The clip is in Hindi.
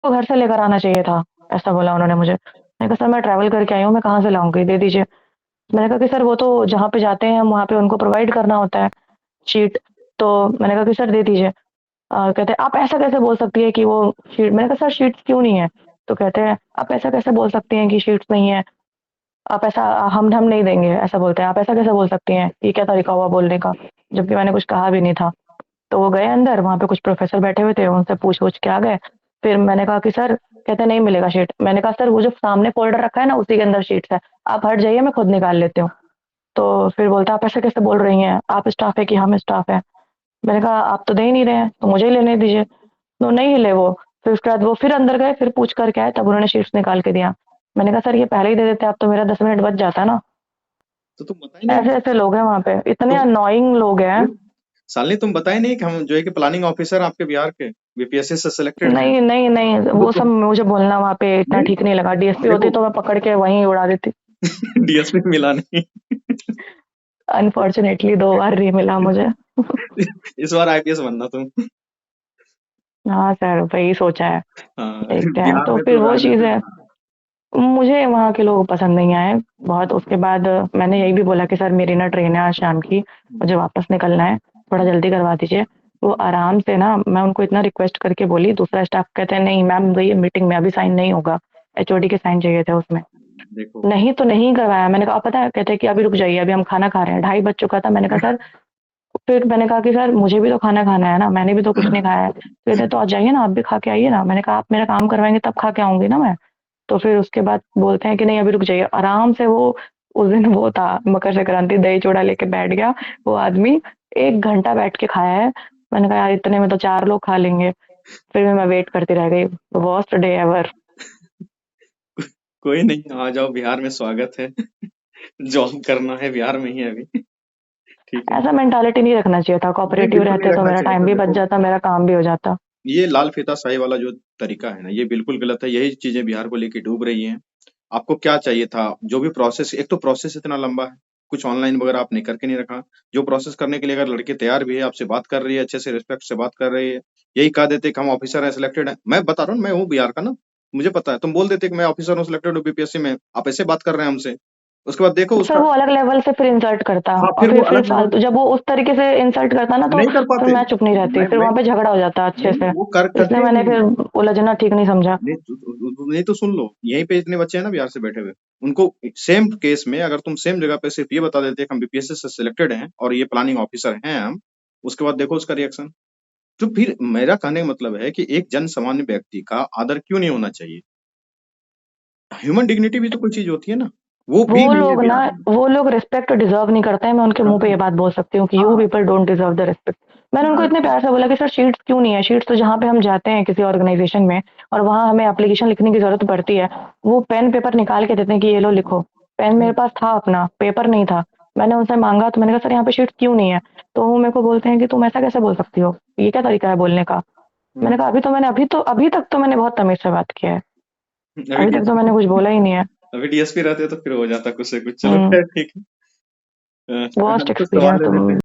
को घर से लेकर आना चाहिए था, ऐसा बोला उन्होंने मुझे। मैंने कहा सर मैं ट्रैवल करके आई हूँ, मैं कहाँ से लाऊँगी, दे दीजिए। मैंने कहा कि सर वो तो जहाँ पे जाते हैं हम वहाँ पे उनको प्रोवाइड करना होता है शीट। तो मैंने कहा कि सर दे दीजिए। कहते हैं आप ऐसा कैसे बोल सकती है कि वो शीट, मैंने कहा सर शीट्स क्यों नहीं है? तो कहते हैं आप ऐसा कैसे बोल सकती हैं कि शीट्स नहीं है? आप ऐसा हम नहीं देंगे, ऐसा बोलते हैं। आप ऐसा कैसे बोल सकती हैं? ये क्या तरीका हुआ बोलने का? जबकि मैंने कुछ कहा भी नहीं था। तो वो गए अंदर, वहाँ पे कुछ प्रोफ़ेसर बैठे हुए थे, उनसे पूछ-वूछ के आ गए। फिर मैंने कहा कि सर, कहते नहीं मिलेगा शीट। मैंने कहा सर वो जो सामने फ़ोल्डर रखा है ना उसी के अंदर शीट्स है। आप हट जाइए मैं खुद निकाल लेती हूँ। तो फिर बोलता है आप ऐसे कैसे बोल रही हैं? आप स्टाफ़ है कि हम स्टाफ़ हैं? मैंने कहा आप तो दे ही नहीं रहे हैं, तो मुझे ही लेने दीजिए। तो नहीं हिले वो। फिर उसके बाद वो फिर अंदर गए, फिर पूछ कर के आए, तब उन्होंने शीट्स निकाल के दिया। मैंने कहा सर ये पहले ही दे देते आप तो मेरा 10 मिनट बच जाता ना। तो तुम बताए नहीं कि ऐसे-ऐसे लोग हैं वहाँ पे, इतने तुम अननोइंग लोग हैं। सालनी तुम बताए नहीं कि हम जो है कि प्लानिंग ऑफिसर आपके बिहार के बीपीएससी से सिलेक्टेड हैं। नहीं, नहीं, नहीं, तो वो सब मुझे बोलना वहाँ पे इतना नहीं ठीक नहीं लगा। डीएसपी होती देखो तो मैं पकड़ के वहीं उड़ा देती। डीएसपी मिला नहीं। अनफॉर्च्युनेटली 2 बार नहीं मिला मुझे। इस बार आईपीएस बनना तुम। हाँ सर, वही सोचा है, हाँ देखते हैं। बिहार तो में फिर तो वो चीज़ राजनीति। है। मुझे वहाँ के लोग पसंद नहीं आए बहुत। उसके बाद मैंने यही भी बोला कि सर मेरी ना ट्रेन है आज शाम की, मुझे वापस निकलना है, थोड़ा जल्दी करवा दीजिए। वो आराम से ना, मैं उनको इतना रिक्वेस्ट करके बोली, दूसरा स्टाफ कहते हैं नहीं मैम वही मीटिंग में अभी साइन नहीं होगा। एचओडी के साइन चाहिए थे उसमें। देखो नहीं तो नहीं करवाया। मैंने कहा पता है, कहते हैं कि अभी रुक जाइए, अभी हम खाना खा रहे हैं, 2:30 बज चुका था। मैंने कहा सर, फिर मैंने कहा कि सर मुझे भी तो खाना खाना है ना, मैंने भी तो कुछ नहीं खाया है। तो कहते तो आ जाइए ना, आप भी खा के आइए ना। मैंने कहा आप मेरा काम करवाएंगे तब खा के आऊंगी ना मैं। तो फिर उसके बाद बोलते हैं कि नहीं अभी रुक जाइए। आराम से वो, उस दिन वो था मकर संक्रांति, दही चूड़ा लेके बैठ गया वो आदमी। 1 घंटा बैठ के खाया है। मैंने कहा यार इतने में तो 4 लोग खा लेंगे। फिर भी मैं वेट करती रह गई। Worst day ever. कोई नहीं, आ जाओ बिहार में स्वागत है। जॉब करना है बिहार में ही अभी। ठीक है। ऐसा मेंटालिटी नहीं रखना चाहिए था। नहीं कोऑपरेटिव बिल्कुल नहीं रहते तो रखना मेरा चाहिए टाइम था। भी बच देखो जाता, मेरा काम भी हो जाता। ये लाल फीताशाही वाला जो तरीका है ना, ये बिल्कुल गलत है। यही चीजें बिहार को लेके डूब रही हैं। आपको क्या चाहिए था? जो भी प्रोसेस, एक तो प्रोसेस इतना लंबा है, कुछ ऑनलाइन वगैरह आपने करके नहीं रखा। जो प्रोसेस करने के लिए अगर लड़की तैयार भी है, आपसे बात कर रही है, अच्छे से रिस्पेक्ट से बात कर रही है, यही कह देते कि हम ऑफिसर हैं, सिलेक्टेड हैं। मैं बता रहा हूँ, मैं हूँ बिहार का ना, मुझे पता है। तुम बोल देते कि मैं ऑफिसर हूँ, सिलेक्टेड हूँ बीपीएससी में, आप ऐसे बात कर रहे हैं हमसे। उसके बाद देखो तो फिर उसका। वो अलग लेवल से फिर इंसल्ट करता। हाँ और फिर वो फिर अलग लेवल। फालतू जब वो उस तरीके से इंसल्ट करता ना, तो नहीं कर फिर पाते। मैं चुप नहीं रहती, फिर मैं वहां पे झगड़ा हो जाता अच्छे नहीं से। वो कर इसलिए करते ही मैंने नहीं। फिर उलझना ठीक नहीं समझा। नहीं नहीं तो सुन लो, यहीं पे इतने बच्चे हैं ना बिहार से बैठे हुए। उनको सेम केस में अगर तुम सेम जगह पे सिर्फ ये बता देते कि हम बीपीएससी से सिलेक्टेड हैं और ये प्लानिंग ऑफिसर हैं हम, उसके बाद देखो उसका रिएक्शन। तो फिर मेरा कहने का मतलब है कि एक जन सामान्य व्यक्ति का आदर क्यों नहीं होना चाहिए? ह्यूमन डिग्निटी भी तो कोई चीज होती है ना, वो भी वो नहीं है लोग ना, बिहार में। वो लोग रिस्पेक्ट डिजर्व नहीं करते हैं। मैं उनके मुंह पे ये बात बोल सकती हूँ कि यू हाँ people don't deserve the respect. मैंने उनको इतने हाँ, प्यार से बोला कि सर शीट्स क्यों नहीं है? शीट्स तो जहाँ पे हम जाते हैं किसी ऑर्गेनाइजेशन में और वहां हमें एप्लीकेशन लिखने की जरूरत पड़ती है, वो पेन पेपर निकाल के देते हैं कि ये लो लिखो। पेन मेरे पास था अपना, पेपर नहीं था। मैंने उनसे मांगा तो मैंने कहा सर यहाँ पे शीट्स क्यों नहीं है? तो वो मेरे को बोलते हैं कि तुम ऐसा कैसे बोल सकती हो, ये क्या तरीका है बोलने का? मैंने कहा अभी तक तो मैंने बहुत तमीज से बात किया है। अभी अभी तक तो मैंने डीएसपी कुछ बोला ही नहीं है। अभी डीएसपी रहते तो फिर हो जाता कुछ से कुछ। चलो हम्म। खैर ठीक है। वर्स्ट हम कुछ सवाल एक्सपीरियंस ले लेते तुम। हैं।